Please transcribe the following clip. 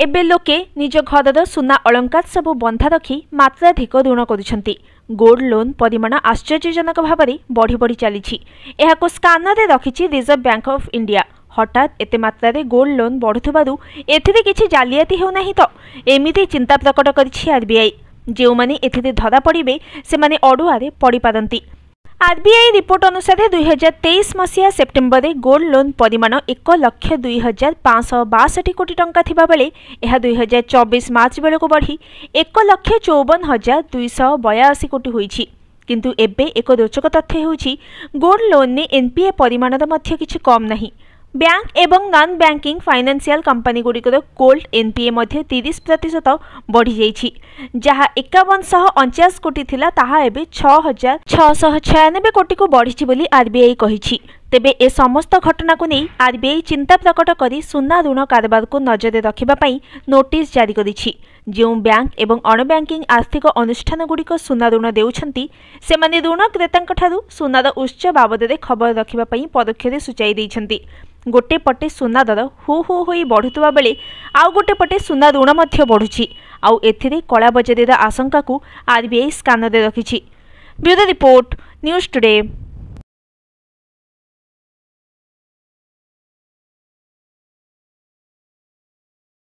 एबे लोके निज घरर सुना अलंकार सबू बंधा रखी मात्राधिक ऋण करुछंती। गोल्ड लोन परिमाण आश्चर्यजनक भाव में बढ़ी बढ़ी चली। स्कानर रखी रिजर्व बैंक ऑफ इंडिया। हठात एते मात्रा गोल्ड लोन बढ़ुथिबारु एथिरे किछि जालियाती हेउना तो एमिति चिंता प्रकट करिछि आरबीआई। जो माने एथिरे धरा पड़िबे से माने अडुआरे पड़ी पारंती। आरबीआई रिपोर्ट अनुसार 2023 मसीहा सेप्टेम्बर में गोल्ड लोन परिमाण 1,02,562 कोटी टंका थिबा बेले यह 2024 मार्च बेलू बढ़ी 1,54,282 कोटी होईछि। किंतु एबे एक रोचक तथ्य होउछि गोल्ड लोन ने एनपीए परिमाण मध्य किछि कम नहीं। बैंक एवं नॉन बैंकिंग फाइनेंशियल कंपनी गुड़िकर गोल्ड एनपीए मध्य 30% बढ़ी जाइछि। जहाँ 5149 कोटी थिला ताहा एबे 6,696 कोटी को बढ़ी बोली आरबीआई कहिछि। तेबे ए समस्त घटना को नहीं आरबीआई चिंता प्रकट करी सुना ऋण कारोबार को नजर रखिबा पई नोटिस जारी करिछि। जो बैंक एवं अण बैंकिंग आर्थिक अनुष्ठान गुड़िक सुना ऋण देउछंती सेमाने ऋण क्रेतांक ठारू सुनार उच्च बाबद खबर रखिबा पई पदक्षेप सूचाई दैछंती। गोटे पटे सुना दर हु हु होई बढ़ुवा बेले आउ गोटे पटे सुना ऋण मध्य बढ़ुछि। आउ एथिरे कला बजारीर आशंका को आरबीआई स्कानर रखिछि। Bureau report news today.